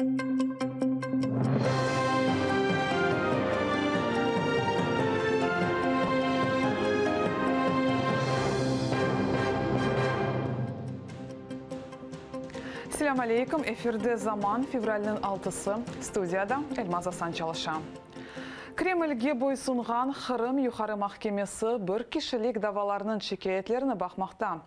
Assalamu alaikum. Efirde Zaman fevralının 6'sı. Studiyada Elmaz Hasan çalışan. Kreml'ge boysunğan Xırım Yuxarı Mahkemesi bir kişilik davalarının şikayetlerine bakmakta.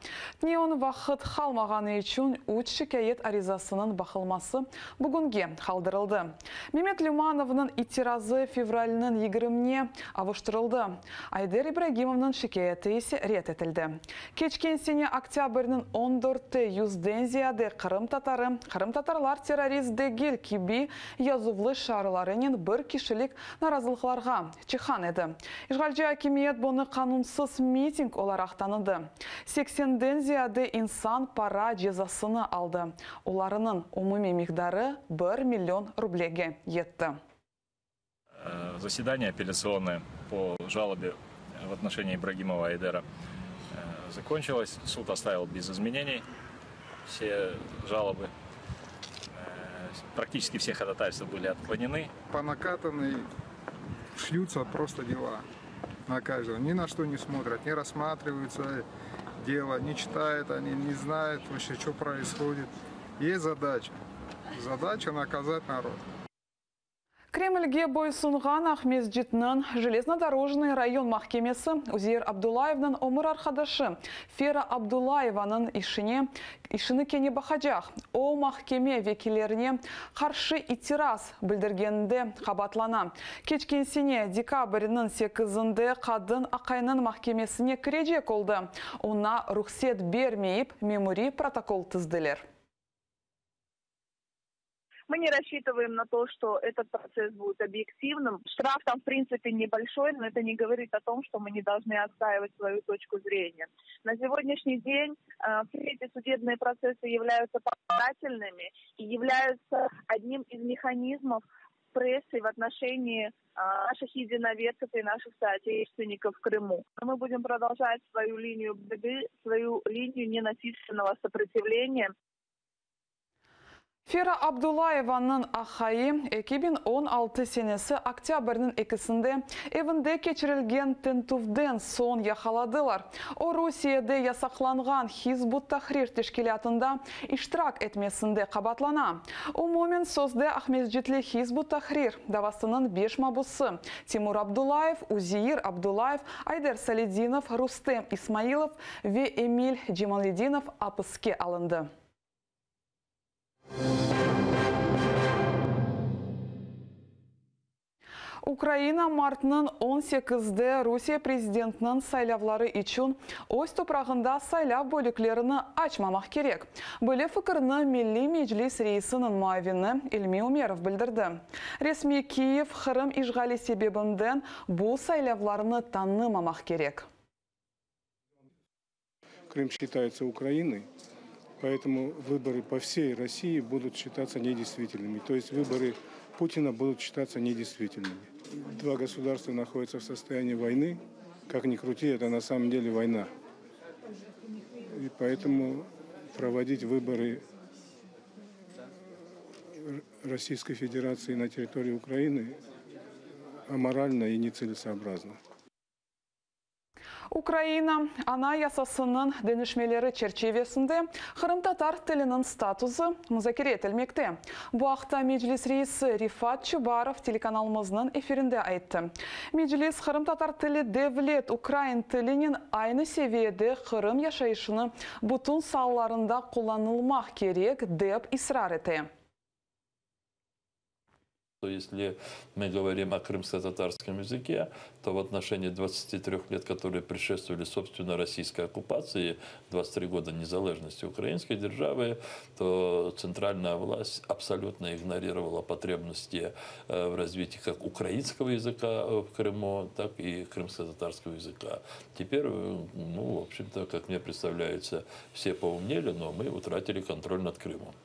Neon vaxt kalmağanı için 3 şikayet arizasının bakılması bugünge kaldırıldı. Mehmet Lyumanov'un itirazı fevralının 20'ne avuşturuldu. Ayder İbrahimov'un şikayeti ise ret edildi. Keçken sene oktyabrının 14'te 100'den ziyade Kırım Tatarı, Kırım Tatarlar terörist değil gibi yazıvlı şarlarının bir kişilik narazılıklarga çıkan edi. İşgalci hakimiyet bunu kanunsuz miting olarak tanıdı. 80'den ziyade insan para cezasını aldı. Onlarının umumi miktarı 1 milyon rublege yetti. Заседание апелляционное по жалобе в отношении Ибрагимова Айдера закончилось. Суд оставил без изменений все жалобы. Практически все ходатайства были отклонены. По накатанной шьются просто дела на каждого. Ни на что не смотрят, не рассматриваются дело, не читают, они не знают вообще, что происходит. Есть задача. Задача наказать народ. Кремльге бойсунған Ахмезджитнің железнодорожный район махкемесі Узейр Абдулаевның омыр арқадашы Фера Абдулаеваның ішіні кене бақажақ. О махкеме векилеріне қаршы итираз білдіргенде қабатлана. Кечкен сене декабрінің 8-інде қадын ақайның махкемесіне кірежек олды. Ona рұқсет бермейіп мемори протокол тізділер. Мы не рассчитываем на то, что этот процесс будет объективным. Штраф там, в принципе, небольшой, но это не говорит о том, что мы не должны отстаивать свою точку зрения. На сегодняшний день все эти судебные процессы являются показательными и являются одним из механизмов прессы в отношении наших единоверцев и наших соотечественников в Крыму. Мы будем продолжать свою линию борьбы, свою линию ненасильственного сопротивления. Фера Абдулаеваның ахайы 2016 senesi oktyabrның 2'sinde evinde geçirilgen tentuvden son yakaladыlar. O Rusya'da yasaklanğan Hizbut Tahrir teşkilatında iştirak etmesinde kabatlana. Umumen sözde Ahmezcitli Hizbut Tahrir davasının 5 mabusu Timur Abdullayev, Uzeyir Abdullayev, Ayder Salidinov, Rustem İsmailov ve Emil Cemalidinov hapıske alındı. Украина мартның 18'de Rusya prezidentinin saylavları için öz toprağında saylav bölüklerini açmamak gerek. Böyle fikrini Milli Meclis Reisinin muavini Ilmi Umerov bildirdi. Resmi Kiyev Kırım işgali sebebinden bu saylavlarını tanımamak gerek. Крым считается Украиной, поэтому выборы по всей России будут считаться недействительными. То есть выборы Путина будут считаться недействительными. Два государства находятся в состоянии войны. Как ни крути, это на самом деле война. И поэтому проводить выборы Российской Федерации на территории Украины аморально и нецелесообразно. Ukrayna ana yasasının denişmeleri çerçevesinde Kırım Tatar tilinin statusu müzakere edilmekte. Bu hafta Meclis Reisi Rifat Çubarov telekanalımızın efirinde ayıttı. Meclis Kırım Tatar tili devlet Ukrayn tilinin aynı seviyede Kırım yaşayışını bütün sahalarında kullanılmak gerek deyip ısrar etti. Если мы говорим о крымско-татарском языке, то в отношении 23 лет, которые предшествовали, собственно, российской оккупации, 23 года незалежности украинской державы, то центральная власть абсолютно игнорировала потребности в развитии как украинского языка в Крыму, так и крымско-татарского языка. Теперь, в общем-то, как мне представляется, все поумнели, но мы утратили контроль над Крымом.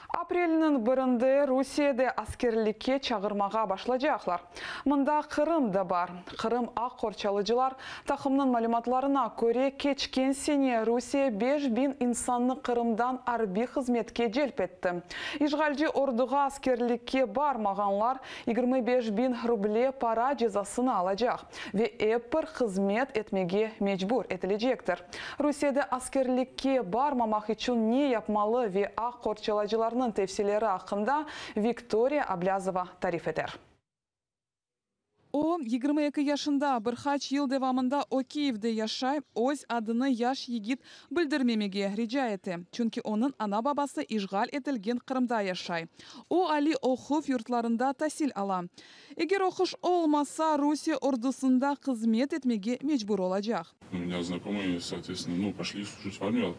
Апрелінің бірінде Русияда аскерлікке чағырмаға башладжақлар. Мында Қырым да бар. Қырым ақ қорчалыжылар тақымның малюматларына көре кечкен сене Русия 5000 инсанны Қырымдан арби қызметке желп етті. Ишғалжы ордыға аскерлікке бармағанлар 25.000 рубле пара жазасын алacak ve еппір қызмет етмеге мечбур етілежектір. Русияда аскерлікке бармамақ үшін не yapmalı ve ақ қорчалыжыларның tefsileri hakkında Виктория Аблязова tarif eder. O 22 yaşında birkaç yıl devamında o Kiev'de yaşay, öz adını yaş yigit bildirmemege rica etti. Çünkü onun ana babası işgal etilgen Kırım'da yaşay. O Ali Okuf yurtlarında tahsil alan. Eğer okuş olmazsa Rusya ordusunda hizmet etmege mecbur olacak. У меня знакомые, соответственно, пошли служить в армию,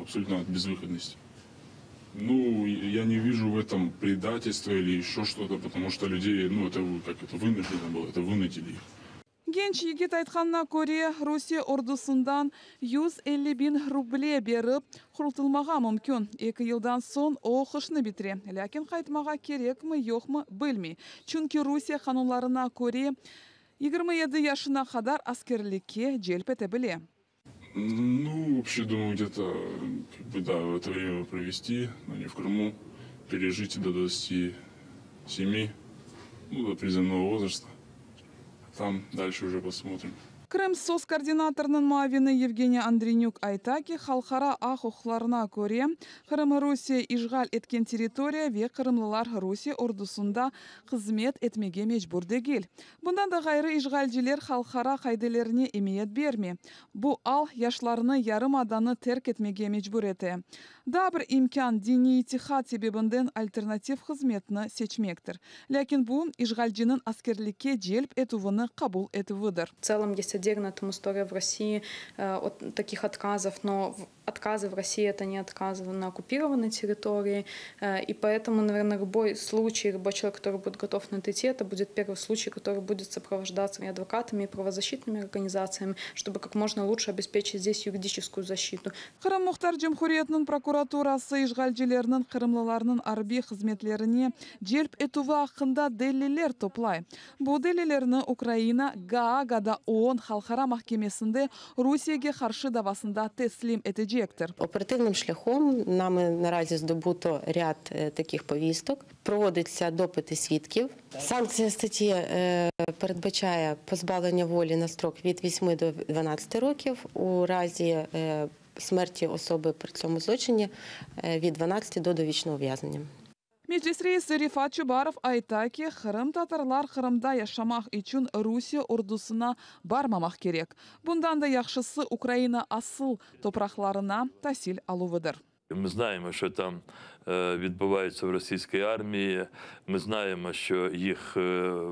абсолютно от безвыходности. Я не вижу в этом предательства или еще что-то, потому что людей, это вынуждено было, это вынудили их. Genç yigit aytkanına göre Rusya ordusundan 150.000 ruble berip kurtulmağa mümkün. 2 yıldan son o kışını bitire. Lakin kaytmağa gerek mi yok mu bilmi. Çünkü Rusya kanunlarına göre 27 yaşına kadar askerlikке celp edebilir. Вообще, думаю, где-то, в это время провести, но не в Крыму, пережить до 27, до призывного возраста. Там дальше уже посмотрим. Крым СОС координаторының muavini Евгения Андренюк айта ки, халқара ақ құқыларына көре, Қырым Русия işgal etken территория ve Қырымлылар Русия ордусында қызмет etmege mecbur değil. Bundan da gayrı işgalciler халқара kaydelerine emniyet berme. Bu al yaşlarını yarım adanı terk etmege mecbur ete. Da bir imkan dini itihat sebebinden alternatif hizmetini seçmektir. Lakin bu işgalcinin askerlikке celp etuvini kabul etuvidir. В целом есть отдельная там история в России от таких отказов, но отказы в России это не отказы на оккупированной территории, и поэтому, наверное, любой случай, любой человек, который будет готов на это идти, это будет первый случай, который будет сопровождаться и адвокатами, и правозащитными организациями, чтобы как можно лучше обеспечить здесь юридическую защиту. Қырым Мұхтар Жемхуриетінің прокуратурасы işgalcilerinin Қырымлыларының арби қызметлеріне желп етуі ақында делилер топлай. Bu delillerini Ukrayna Gaaga'da OON Халқара Mahkemesinde Русияге қаршы давасында теслим етежектір. Оперативним шляхом нами наразі здобуто ряд таких повісток. Проводиться допити свідків. Санкція статті передбачає позбавлення волі на строк від 8 до 12 років. У разі смерті особи при цьому злочині від 12 до довічного ув'язнення. Meclis reisi Rifat Çubarov ayta ki, Kırım Tatarlar Kırım'da yaşamak için Rusya ordusuna barmamak gerek. Bundan da yaxşısı Ukrayna asıl topraklarına tahsil alıvıdır. Ми знаємо, що там відбувається в російській армії. Ми знаємо, що їх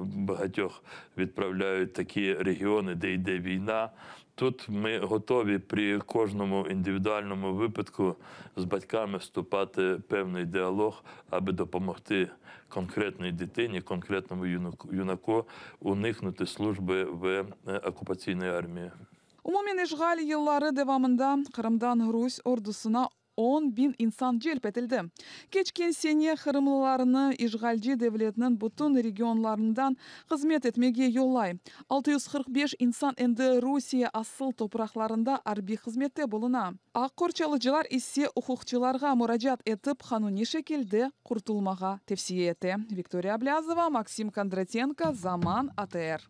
багатьох відправляють в такі регіони, де йде війна. Тут ми готові при кожному індивідуальному випадку з батьками вступати в певний діалог, аби допомогти конкретній дитині, конкретному юнаку уникнути служби в окупаційній армії. Umumen işgal yılları devamında Kırım'dan Rus ordusuna 10.000 insan celp etildi. Geçken sene Kırımlılarını işgalci devletinin bütün regionlarından hizmet etmege yollay. 645 insan endi Rusya asıl topraklarında arbi hizmette buluna. Ақ қорчалыжылар ise hukukçılarga müracaat etip kanuni şekilde kurtulmağa tavsiye etti. Виктория Аблязова, Максим Кондратенко, Zaman, ATR.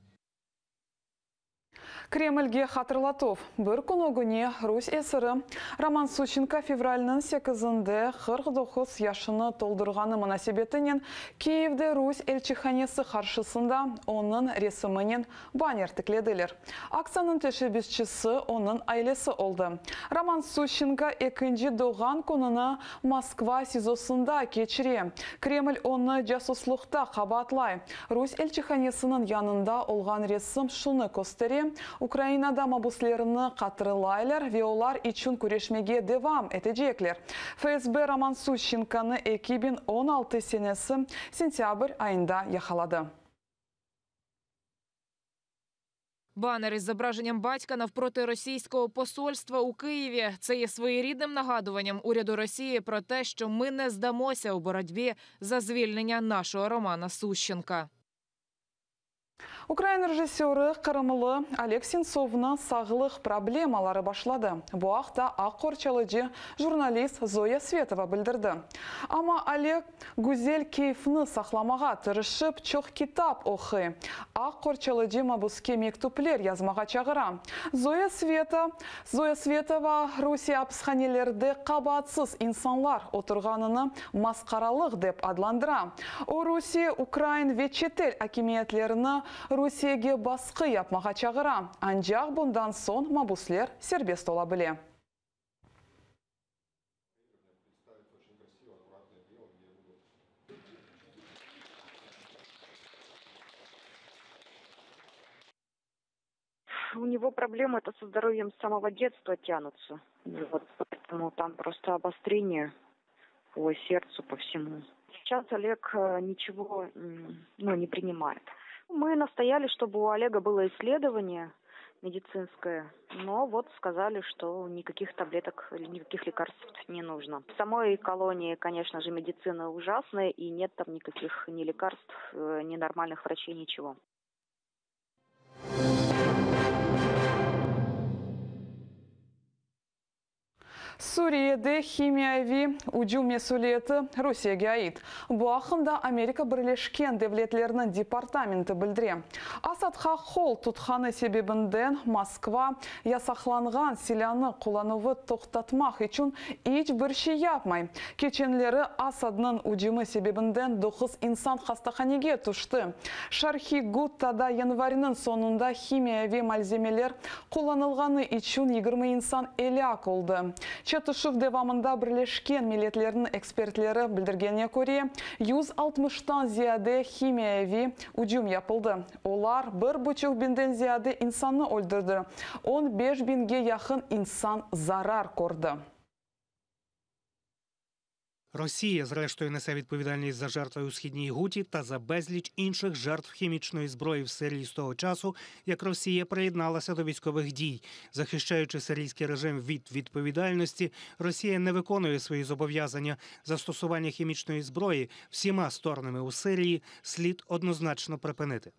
Кремльге хатırlatov. Bir күні Rus esiri Roman Suchenko fevralının 8-inde 49 yaşını toldurğanı münasebetinden Kiev'de Rus elçixanesi karşısında onun resiminin banner tiklediler. Aksiyanın teşebbüsçisi onun ailesi oldu. Roman Suchenko 2. doğan gününü Moskva sizosunda geçiriyor. Kreml onu casusluqta qabatlay. Rus elçixanesinin yanında olğan resim şunu gösteriyor. Ukrayna'da mabuslarını katırlaylar ve onlar için küreşmege devam edecekler. FSB Roman Suchenko'nu 2016 senesi sentyabr ayında yakaladı. Банер із зображенням батька навпроти російського посольства у Києві. Це є своєрідним нагадуванням уряду Росії про те, що ми не здамося у боротьбі за звільнення нашого Романа Сущенка. Украин режиссеры Кырымлы Олег Сенцовны сағылық проблемалары башлады. Бу ақта Аққорчалыжы журналист Зоя Светова білдірді. Ама Олег гүзел кейфні сақламаға тырышып чоқ китап оқы. Аққорчалыжы мабуске мектуплер язмаға чағыра. Зоя Светова Русия апсханелерді қабатсыз инсанлар отырғаныны масқаралық деп адландыра. О Русия, Украин вечетел акимиятлеріні Русияге басқы япмаға чағыра. Анжақ бұндан сон мабуслер сербест ола біле. У него проблемы-то со здоровьем с самого детства тянутся. Вот, поэтому там просто обострение по сердцу, по всему. Сейчас Олег ничего не принимает. Мы настояли, чтобы у Олега было исследование медицинское, но вот сказали, что никаких таблеток или никаких лекарств не нужно. В самой колонии, конечно же, медицина ужасная, и нет там никаких ни лекарств, ни нормальных врачей, ничего. Suriye'de химияви уджум месулеті Русияге айт. Bu ақында Америка Бірлешкен Devletlerinin департаменті білдіре. Асадқа қол тұтқаны себебінден Москва ясақланған силаны қолануы тоқтатмақ үшін еш бір şey yapmay. Кеченлері Асадның уджумы себебінден 9 insan хастаханеге тұшты. Шархи Гуттада январының sonunda химияви malzemeler қоланылғаны үшін 20 insan elak oldu. Çatışık devamında Birleşken Milletler'in ekspertleri bildirgene göre 160'tan ziyade химияви ucum yapıldı. Onlar 1,5 binden ziyade insanı öldürdü. 15 binge yakın insan zarar gördü. Росія, зрештою, несе відповідальність за жертви у Східній Гуті та за безліч інших жертв хімічної зброї в Сирії з того часу, як Росія приєдналася до військових дій. Захищаючи сирійський режим від відповідальності, Росія не виконує свої зобов'язання. Застосування хімічної зброї всіма сторонами у Сирії слід однозначно припинити.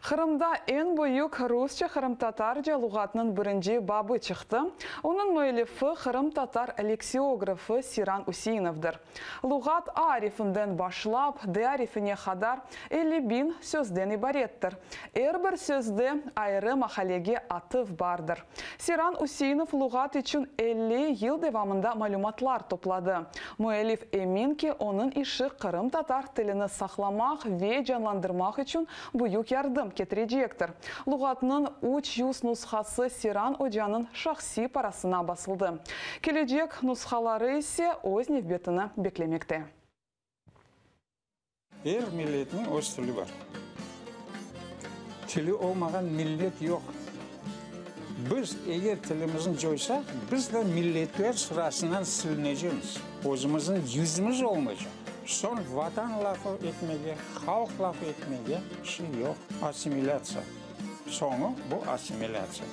Қырымда en büyük Rusça Kırım-Tatarca lügatının birinci babı çıktı. Onun müellifi Kırım-Tatar leksiografı Siran Useynov'dır. Lügat A harifinden başlap D harifine kadar 50.000 sözden ibarettir. Her bir sözde ayrı mahalege atıf bardır. Siran Useynov lügat için 50 yıl devamında malumatlar topladı. Müellif emin ki onun işi Kırım-Tatar tilini saklamak ve canlandırmak için büyük yardım getirecektir. Lügatının 300 nusxası Siran Hoca'nın şahsi parasına basıldı. Gelecek nusxaları ise öz növbetini beklemekte. Her milletinin öz tili var. Tili olmayan millet yok. Biz eğer tilimizi joysak, biz de milletler sırasından silineceğiz. Özümüzün yüzümüz olmayacak. Son vatan lafı etmeye, halk lafı etmeye şey yok. Asimilasyon. Sonu bu asimilasyon.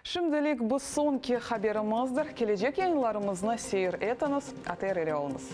Şimdilik bu sonki haberimizdir. Gelecek yayınlarımızı seyir etiniz, ateri olunuz.